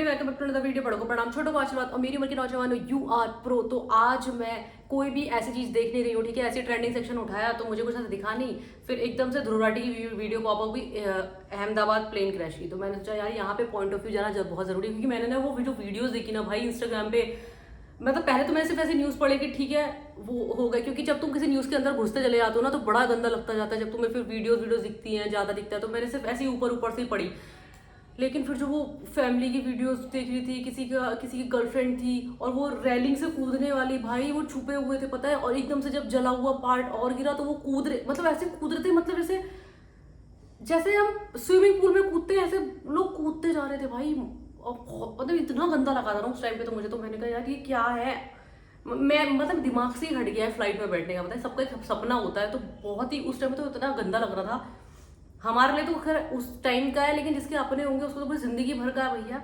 Everybody, welcome back to another video. बड़ों को प्रणाम, छोटों को आशीर्वाद और मेरी उम्र के नौजवानों यू आर प्रो। तो आज मैं कोई भी ऐसी चीज देख नहीं रही हूँ, ठीक है। ऐसी ट्रेंडिंग सेक्शन उठाया तो मुझे कुछ ऐसा दिखा नहीं, फिर एकदम से ध्रुवराठी की वीडियो पॉप अप हुई अहमदाबाद प्लेन क्रैश की। तो मैंने सोचा यार यहाँ पे पॉइंट ऑफ व्यू जाना बहुत जरूरी है, क्योंकि मैंने ना वो वीडियोज देखी ना भाई इंस्टाग्राम पे। मतलब पहले तो मैंने सिर्फ ऐसी न्यूज़ पढ़ी कि ठीक है वो हो गया, क्योंकि जब तुम किसी न्यूज़ के अंदर घुसते चले जाते हो ना तो बड़ा गंदा लगता जाता है। जब तुम्हें फिर वीडियोस दिखती हैं, ज़्यादा दिखता है। तो मैंने सिर्फ ऐसे ही ऊपर से ही पढ़ी, लेकिन फिर जो वो फैमिली की वीडियोस देख रही थी, किसी की गर्लफ्रेंड थी और वो रेलिंग से कूदने वाली, भाई वो छुपे हुए थे पता है, और एकदम से जब जला हुआ पार्ट और गिरा तो वो कूद रहे, मतलब ऐसे कूद रहे थे, मतलब ऐसे जैसे हम स्विमिंग पूल में कूदते हैं ऐसे लोग कूदते जा रहे थे भाई। और मतलब इतना गंदा लगा था ना उस टाइम पे, तो मुझे, तो मैंने कहा यार ये क्या है। मैं मतलब दिमाग से ही हट गया है फ्लाइट में बैठने का, पता है सबका एक सपना होता है। तो बहुत ही उस टाइम तो इतना गंदा लग रहा था। हमारे लिए तो खैर उस टाइम का है, लेकिन जिसके अपने होंगे उसको तो पूरी जिंदगी भर का है भैया,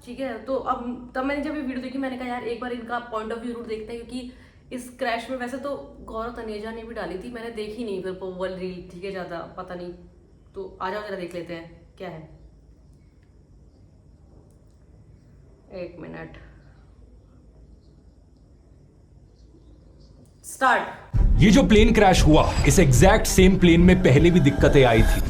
ठीक है। तो अब तब मैंने जब ये वीडियो देखी मैंने कहा यार एक बार इनका पॉइंट ऑफ व्यू जरूर देखते हैं, क्योंकि इस क्रैश में वैसे तो गौरव तनेजा ने भी डाली थी, मैंने देखी नहीं फिर वो रील, ठीक है, ज़्यादा पता नहीं। तो आ जाओ जरा देख लेते हैं क्या है। एक मिनट, स्टार्ट। ये जो प्लेन क्रैश हुआ, इस एग्जैक्ट सेम प्लेन में पहले भी दिक्कतें आई थी।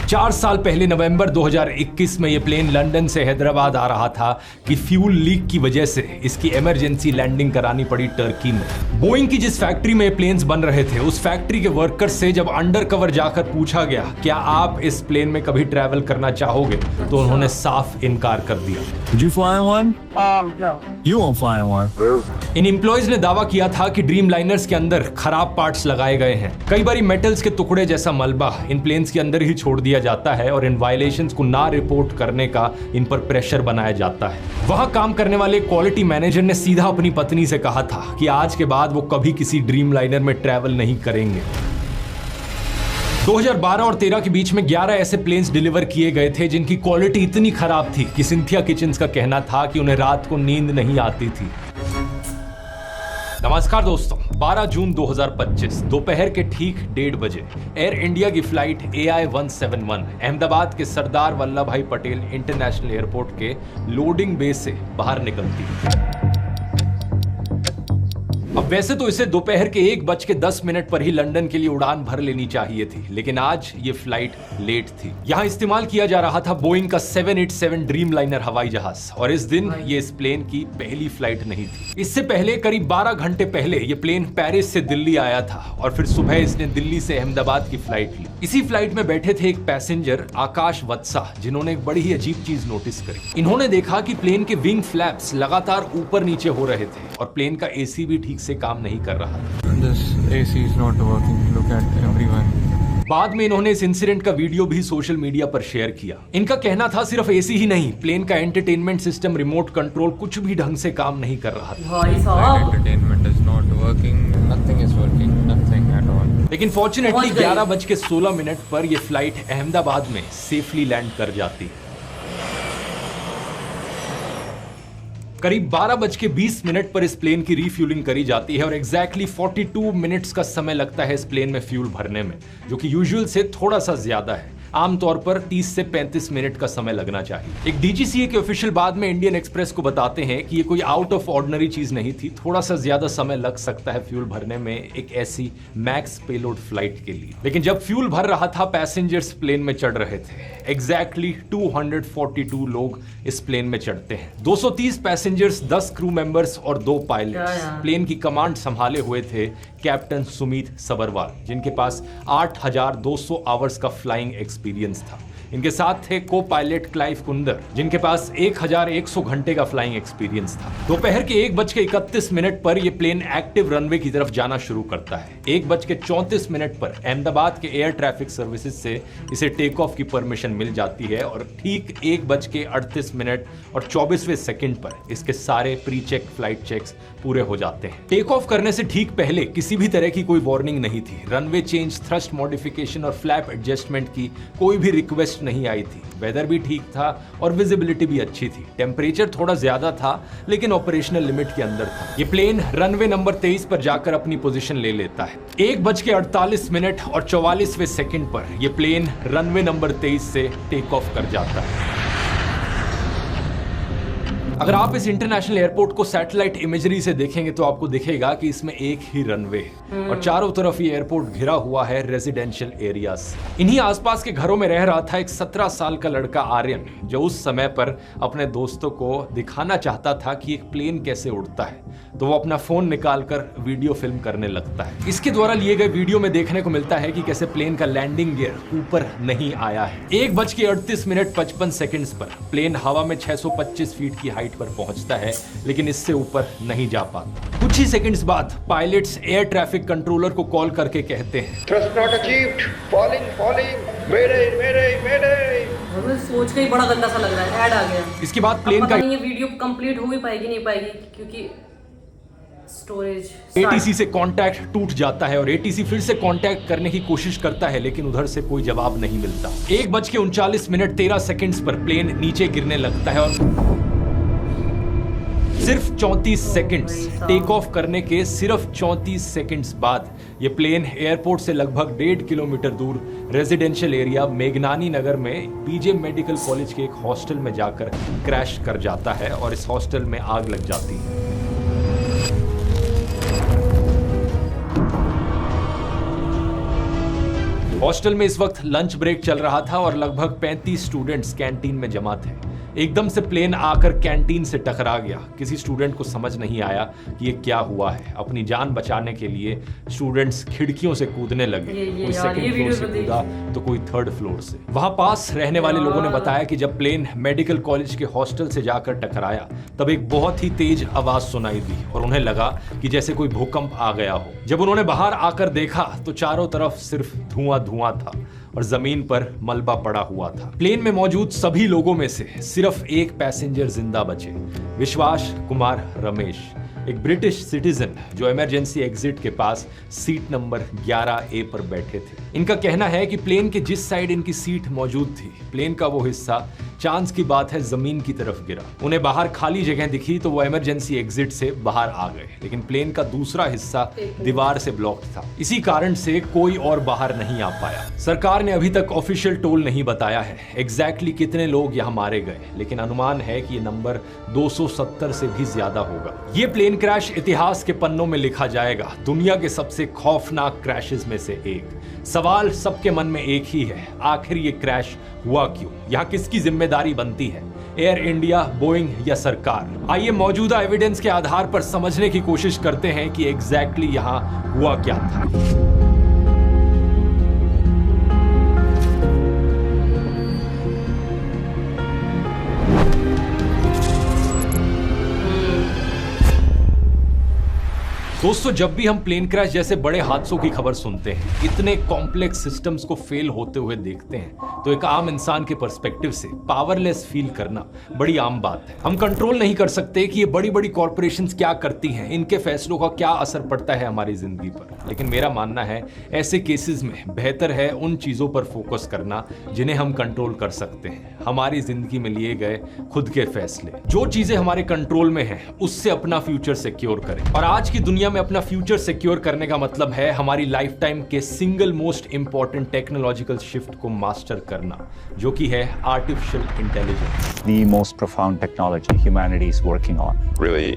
4 साल पहले नवंबर 2021 में ये प्लेन लंदन से हैदराबाद आ रहा था कि फ्यूल लीक की वजह से इसकी इमरजेंसी लैंडिंग करानी पड़ी टर्की में। बोइंग की जिस फैक्ट्री में प्लेन्स बन रहे थे, उस फैक्ट्री के वर्कर्स से जब अंडर कवर जाकर पूछा गया क्या आप इस प्लेन में कभी ट्रैवल करना चाहोगे, तो उन्होंने साफ इनकार कर दिया। Did you fly one? No. You won't fly one. In employees ने दावा किया था कि ड्रीम लाइनर्स के अंदर खराब पार्ट्स लगाए गए हैं। कई बार मेटल्स के टुकड़े जैसा मलबा इन प्लेन्स के अंदर ही छोड़ दिया जाता है और इन वायलेशंस को ना रिपोर्ट करने का इन पर प्रेशर बनाया जाता है। वहां काम करने वाले क्वालिटी मैनेजर ने सीधा अपनी पत्नी से कहा था कि आज के बाद वो कभी किसी ड्रीम लाइनर में ट्रैवल नहीं करेंगे। 2012 और 13 के बीच में 11 ऐसे प्लेन्स डिलीवर किए गए थे जिनकी क्वालिटी इतनी खराब थी कि सिंथिया किचन्स का कहना था कि उन्हें रात को नींद नहीं आती थी। नमस्कार दोस्तों, 12 जून 2025 दोपहर के ठीक 1:30 बजे एयर इंडिया की फ्लाइट AI-171 अहमदाबाद के सरदार वल्लभ भाई पटेल इंटरनेशनल एयरपोर्ट के लोडिंग बे से बाहर निकलती है। अब वैसे तो इसे दोपहर के 1:10 पर ही लंदन के लिए उड़ान भर लेनी चाहिए थी, लेकिन आज ये फ्लाइट लेट थी। यहाँ इस्तेमाल किया जा रहा था बोइंग का 787 ड्रीम लाइनर हवाई जहाज, और इस दिन ये इस प्लेन की पहली फ्लाइट नहीं थी। इससे पहले करीब 12 घंटे पहले ये प्लेन पेरिस से दिल्ली आया था और फिर सुबह इसने दिल्ली से अहमदाबाद की फ्लाइट ली। इसी फ्लाइट में बैठे थे एक पैसेंजर आकाश वत्सा, जिन्होंने एक बड़ी ही अजीब चीज नोटिस करी। इन्होंने देखा कि प्लेन के विंग फ्लैप्स लगातार ऊपर नीचे हो रहे थे और प्लेन का एसी भी ठीक से काम नहीं कर रहा था। This AC is not working. Look at everyone. बाद में इन्होंने इस इंसिडेंट का वीडियो भी सोशल मीडिया पर शेयर किया। इनका कहना था सिर्फ एसी ही नहीं, प्लेन का एंटरटेनमेंट सिस्टम, रिमोट कंट्रोल कुछ भी ढंग से काम नहीं कर रहा था। भाई My साहब, entertainment is not working. Nothing is working. Nothing at all. लेकिन फॉर्चुनेटली पहुंच गए। 11:16 पर यह फ्लाइट अहमदाबाद में सेफली लैंड कर जाती है। करीब 12:20 पर इस प्लेन की रीफ्यूलिंग करी जाती है और एग्जैक्टली 42 मिनट्स का समय लगता है इस प्लेन में फ्यूल भरने में, जो कि यूजुअल से थोड़ा सा ज्यादा है। आमतौर पर 30 से 35 मिनट का समय लगना चाहिए। एक DGCA के ऑफिशियल बाद में इंडियन एक्सप्रेस को बताते हैं कि ये कोई आउट ऑफ ऑर्डिनरी चीज नहीं थी, थोड़ा सा ज्यादा समय लग सकता है फ्यूल भरने में एक ऐसी मैक्स पेलोड फ्लाइट के लिए। लेकिन जब फ्यूल भर रहा था, पैसेंजर्स प्लेन में चढ़ रहे थे। एग्जैक्टली 242 लोग इस प्लेन में चढ़ते हैं। 230 पैसेंजर्स, 10 क्रू मेंबर्स और 2 पायलट्स। प्लेन की कमांड संभाले हुए थे कैप्टन सुमित सबरवाल, जिनके पास 8200 आवर्स का फ्लाइंग एक्सपीरियंस था। इनके साथ थे को पायलट क्लाइव कुंदर, जिनके पास 1100 घंटे का फ्लाइंग एक्सपीरियंस था। दोपहर के 1:31 पर यह प्लेन एक्टिव रनवे की तरफ जाना शुरू करता है। 1:34 पर अहमदाबाद के एयर ट्रैफिक सर्विसेज से इसे टेक ऑफ की परमिशन मिल जाती है और ठीक 1:38 और 24वें सेकंड पर इसके सारे प्री चेक फ्लाइट चेक्स पूरे हो जाते हैं। टेक ऑफ करने से ठीक पहले किसी भी तरह की कोई वार्निंग नहीं थी। रनवे चेंज, थ्रस्ट मॉडिफिकेशन और फ्लैप एडजस्टमेंट की कोई भी रिक्वेस्ट नहीं आई थी। वेदर भी ठीक था और विजिबिलिटी भी अच्छी थी। टेम्परेचर थोड़ा ज्यादा था लेकिन ऑपरेशनल लिमिट के अंदर था। ये प्लेन रनवे नंबर 23 पर जाकर अपनी पोजीशन ले लेता है। 1:48 और 44वें सेकंड पर यह प्लेन रनवे नंबर 23 से टेक ऑफ कर जाता है। अगर आप इस इंटरनेशनल एयरपोर्ट को सैटेलाइट इमेजरी से देखेंगे तो आपको दिखेगा कि इसमें एक ही रनवे है और चारों तरफ ये एयरपोर्ट घिरा हुआ है रेजिडेंशियल एरिया से। इन्हीं आसपास के घरों में रह रहा था एक 17 साल का लड़का आर्यन, जो उस समय पर अपने दोस्तों को दिखाना चाहता था कि एक प्लेन कैसे उड़ता है, तो वो अपना फोन निकालकर वीडियो फिल्म करने लगता है। इसके द्वारा लिए गए वीडियो में देखने को मिलता है कि कैसे प्लेन का लैंडिंग गियर ऊपर नहीं आया है। 1:38:55 पर प्लेन हवा में 625 फीट की हाइट पर पहुंचता है, लेकिन इससे ऊपर नहीं जा पाता। कुछ ही सेकंड्स बाद पायलट्स एयर ट्रैफिक कंट्रोलर को कॉल करके कहते हैं, Thrust not achieved. Falling. Mayday. मुझे सोच के ही बड़ा गंदा सा लग रहा है, ऐड आ गया। इसके बाद प्लेन पता का नहीं ये वीडियो कंप्लीट हो भी पाएगी नहीं पाएगी, क्योंकि स्टोरेज एटीसी से कांटेक्ट टूट जाता है और एटीसी फिर से कांटेक्ट करने की कोशिश करता है, लेकिन उधर से कोई जवाब नहीं मिलता। 1:39:13 पर प्लेन नीचे गिरने लगता है और सिर्फ 34 सेकंड्स, टेक ऑफ करने के सिर्फ 34 सेकंड्स बाद ये प्लेन एयरपोर्ट से लगभग 1.5 किलोमीटर दूर रेजिडेंशियल एरिया मेघनानी नगर में बीजे मेडिकल कॉलेज के एक हॉस्टल में जाकर क्रैश कर जाता है और इस हॉस्टल में आग लग जाती है। हॉस्टल में इस वक्त लंच ब्रेक चल रहा था और लगभग 35 स्टूडेंट्स कैंटीन में जमा थे। एकदम से प्लेन आकर कैंटीन से टकरा गया। किसी स्टूडेंट को समझ नहीं आया कि ये क्या हुआ है। अपनी जान बचाने के लिए स्टूडेंट्स खिड़कियों से कूदने लगे। कोई सेकंड फ्लोर से कूदा तो कोई थर्ड फ्लोर से। वहां पास रहने वाले लोगों ने बताया कि जब प्लेन मेडिकल कॉलेज के हॉस्टल से जाकर टकराया तब एक बहुत ही तेज आवाज सुनाई दी और उन्हें लगा कि जैसे कोई भूकंप आ गया हो। जब उन्होंने बाहर आकर देखा तो चारों तरफ सिर्फ धुआं था और जमीन पर मलबा पड़ा हुआ था। प्लेन में मौजूद सभी लोगों में से सिर्फ एक पैसेंजर जिंदा बचे, विश्वास कुमार रमेश, एक ब्रिटिश सिटीजन जो इमरजेंसी एग्जिट के पास सीट नंबर 11A पर बैठे थे। इनका कहना है कि प्लेन के जिस साइड इनकी सीट मौजूद थी, प्लेन का वो हिस्सा चांस की बात है जमीन की तरफ गिरा। उन्हें बाहर खाली जगह दिखी तो वो इमरजेंसी एग्जिट से बाहर आ गए, लेकिन प्लेन का दूसरा हिस्सा दीवार से ब्लॉक्ड था। इसी कारण से कोई और बाहर नहीं आ पाया। सरकार ने अभी तक ऑफिशियल टोल नहीं बताया है एग्जैक्टली कितने लोग यहाँ मारे गए, लेकिन अनुमान है कि ये नंबर 270 से भी ज्यादा होगा। ये प्लेन क्रैश इतिहास के पन्नों में लिखा जाएगा, दुनिया के सबसे खौफनाक क्रैशेस में से एक। सवाल सबके मन में एक ही है, आखिर ये क्रैश हुआ क्यों? यहाँ किसकी जिम्मेदारी बनती है, एयर इंडिया, बोइंग या सरकार? आइए मौजूदा एविडेंस के आधार पर समझने की कोशिश करते हैं कि एग्जैक्टली यहाँ हुआ क्या था। दोस्तों, जब भी हम प्लेन क्रैश जैसे बड़े हादसों की खबर सुनते हैं, इतने कॉम्प्लेक्स सिस्टम्स को फेल होते हुए देखते हैं, तो एक आम इंसान के पर्सपेक्टिव से पावरलेस फील करना बड़ी आम बात है। हम कंट्रोल नहीं कर सकते कि ये बड़ी बड़ी कॉर्पोरेशंस क्या करती हैं, इनके फैसलों का क्या असर पड़ता है हमारी जिंदगी पर। लेकिन मेरा मानना है ऐसे केसेस में बेहतर है उन चीजों पर फोकस करना जिन्हें हम कंट्रोल कर सकते हैं। हमारी जिंदगी में लिए गए खुद के फैसले, जो चीजें हमारे कंट्रोल में हैं, उससे अपना फ्यूचर सिक्योर करें। और आज की दुनिया में अपना फ्यूचर सिक्योर करने का मतलब है हमारी लाइफ टाइम के single most important technological shift को मास्टर करना, जो कि है artificial intelligence. The most profound technology humanity is working on. Really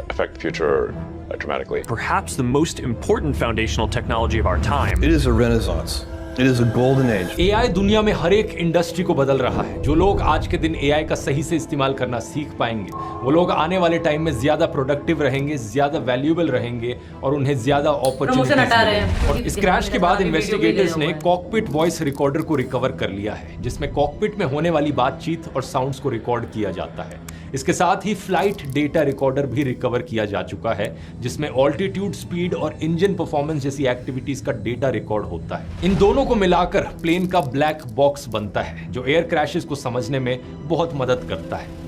affect the future dramatically. Perhaps the most important foundational technology of our time. It is a renaissance. It is a golden age. AI दुनिया में हर एक industry को बदल रहा है। जो लोग आज के दिन AI का सही से इस्तेमाल करना सीख पाएंगे, वो लोग आने वाले टाइम में ज्यादा प्रोडक्टिव रहेंगे, ज्यादा वैल्यूएबल रहेंगे और उन्हें ज्यादा अपॉर्चुनिटीज मिलेंगी। और इस क्रैश के बाद इन्वेस्टिगेटर्स ने कॉकपिट वॉइस रिकॉर्डर को रिकवर कर लिया है, जिसमें कॉकपिट में होने वाली बातचीत और साउंड्स को रिकॉर्ड किया जाता है। इसके साथ ही फ्लाइट डेटा रिकॉर्डर भी रिकवर किया जा चुका है, जिसमें ऑल्टीट्यूड, स्पीड और इंजन परफॉर्मेंस जैसी एक्टिविटीज का डेटा रिकॉर्ड होता है। इन दोनों को मिलाकर प्लेन का ब्लैक बॉक्स बनता है, जो एयर क्रैशेस को समझने में बहुत मदद करता है।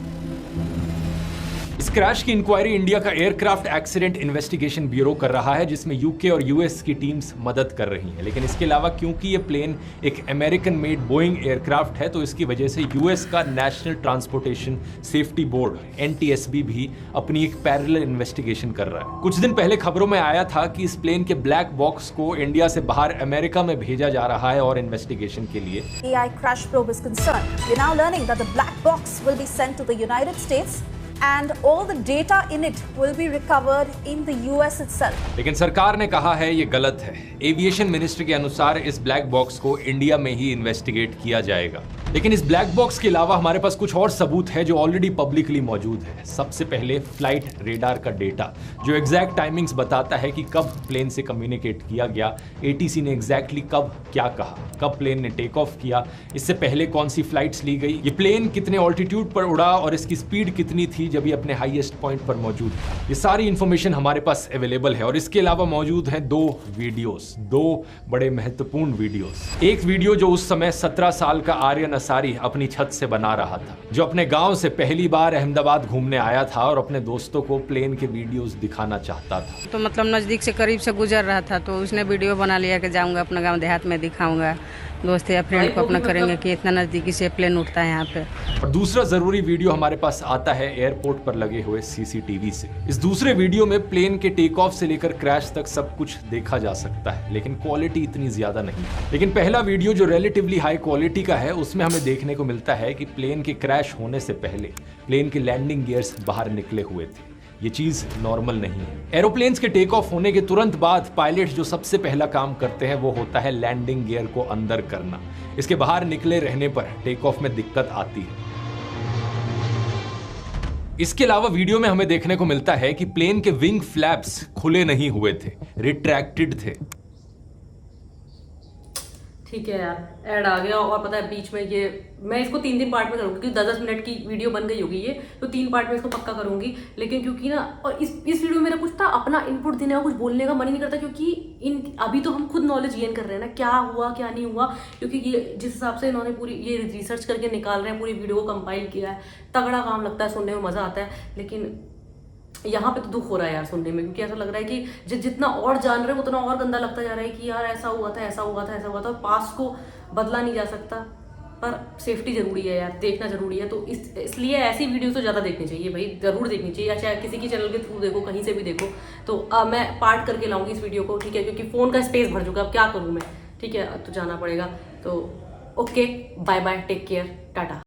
इस क्रैश की इंक्वायरी इंडिया का एयरक्राफ्ट एक्सीडेंट इन्वेस्टिगेशन ब्यूरो कर रहा है, जिसमें यूके और यूएस की टीम्स मदद कर रही हैं। लेकिन इसके अलावा क्योंकि ये प्लेन एक अमेरिकन मेड बोइंग एयरक्राफ्ट है, तो इसकी वजह से यूएस का national transportation safety board NTSB भी अपनी एक पैरेलल इन्वेस्टिगेशन कर रहा है। कुछ दिन पहले खबरों में आया था कि इस प्लेन के ब्लैक बॉक्स को इंडिया से बाहर अमेरिका में भेजा जा रहा है और इन्वेस्टिगेशन के लिए। AI crash probe is concerned. We're now learning that the black box will be sent to the United States and all the data in it will be recovered in the US itself. लेकिन सरकार ने कहा है ये गलत है। Aviation ministry के अनुसार इस ब्लैक बॉक्स को इंडिया में ही इन्वेस्टिगेट किया जाएगा। लेकिन इस ब्लैक बॉक्स के अलावा हमारे पास कुछ और सबूत है जो ऑलरेडी पब्लिकली मौजूद है। सबसे पहले फ्लाइट रेडार का डेटा जो एग्जैक्ट टाइमिंग्स बताता है कि कब प्लेन से कम्युनिकेट किया गया, एटीसी ने एग्जैक्टली कब क्या कहा, कब प्लेन ने टेक ऑफ किया, इससे पहले कौन सी फ्लाइट्स ली गई, ये प्लेन कितने ऑल्टीट्यूड पर उड़ा और इसकी स्पीड कितनी थी जब ये अपने हाईएस्ट पॉइंट पर मौजूद था। ये सारी इंफॉर्मेशन हमारे पास अवेलेबल है और इसके अलावा मौजूद हैं दो बड़े महत्वपूर्ण वीडियोस। एक वीडियो जो उस समय 17 साल का आर्यन अंसारी अपनी छत से बना रहा था, जो अपने गांव से पहली बार अहमदाबाद घूमने आया था और अपने दोस्तों को प्लेन के वीडियोस दिखाना चाहता था। तो मतलब नज़दीक से करीब से गुजर रहा था तो उसने वीडियो बना लिया कि जाऊंगा अपना गांव देहात में दिखाऊंगा, दोस्त या फ्रेंड को अपना करेंगे कि इतना नज़दीकी से प्लेन उठता है यहाँ पे। और दूसरा जरूरी वीडियो हमारे पास आता है एयरपोर्ट पर लगे हुए सीसीटीवी से। इस दूसरे वीडियो में प्लेन के टेक ऑफ से लेकर क्रैश तक सब कुछ देखा जा सकता है, लेकिन क्वालिटी इतनी ज्यादा नहीं। लेकिन पहला वीडियो जो रिलेटिवली हाई क्वालिटी का है उसमें हमें देखने को मिलता है कि प्लेन के क्रैश होने से पहले प्लेन के लैंडिंग गियर्स बाहर निकले हुए थे। ये चीज नॉर्मल नहीं है। एरोप्लेन्स के टेक ऑफ होने के तुरंत बाद पायलट जो सबसे पहला काम करते हैं वो होता है लैंडिंग गियर को अंदर करना। इसके बाहर निकले रहने पर टेक ऑफ में दिक्कत आती है। इसके अलावा वीडियो में हमें देखने को मिलता है कि प्लेन के विंग फ्लैप्स खुले नहीं हुए थे, रिट्रैक्टेड थे। ठीक है यार, ऐड आ गया और पता है बीच में ये मैं इसको 3 पार्ट में करूंगी क्योंकि 10-10 मिनट की वीडियो बन गई होगी ये, तो 3 पार्ट में इसको पक्का करूंगी। लेकिन क्योंकि ना और इस वीडियो में मेरा कुछ था अपना इनपुट देने का, कुछ बोलने का मन ही नहीं करता क्योंकि अभी तो हम खुद नॉलेज गेन कर रहे हैं ना, क्या हुआ क्या नहीं हुआ, क्योंकि ये जिस हिसाब से इन्होंने पूरी ये रिसर्च करके निकाल रहे हैं, पूरी वीडियो को कंपाइल किया है, तगड़ा काम लगता है, सुनने में मजा आता है। लेकिन यहाँ पे तो दुख हो रहा है यार सुनने में, क्योंकि ऐसा लग रहा है कि जितना और जान रहे हैं उतना और गंदा लगता जा रहा है कि यार ऐसा हुआ था ऐसा हुआ था ऐसा हुआ था। पास्ट को बदला नहीं जा सकता, पर सेफ्टी जरूरी है यार, देखना जरूरी है। तो इसलिए ऐसी वीडियो तो ज़्यादा देखनी चाहिए भाई, जरूर देखनी चाहिए, या चाहे किसी की चैनल के थ्रू देखो, कहीं से भी देखो। तो मैं पार्ट करके लाऊंगी इस वीडियो को, ठीक है, क्योंकि फ़ोन का स्पेस भर चुका है, अब क्या करूँ मैं, ठीक है, तो जाना पड़ेगा। तो okay, bye bye, take care, Tata.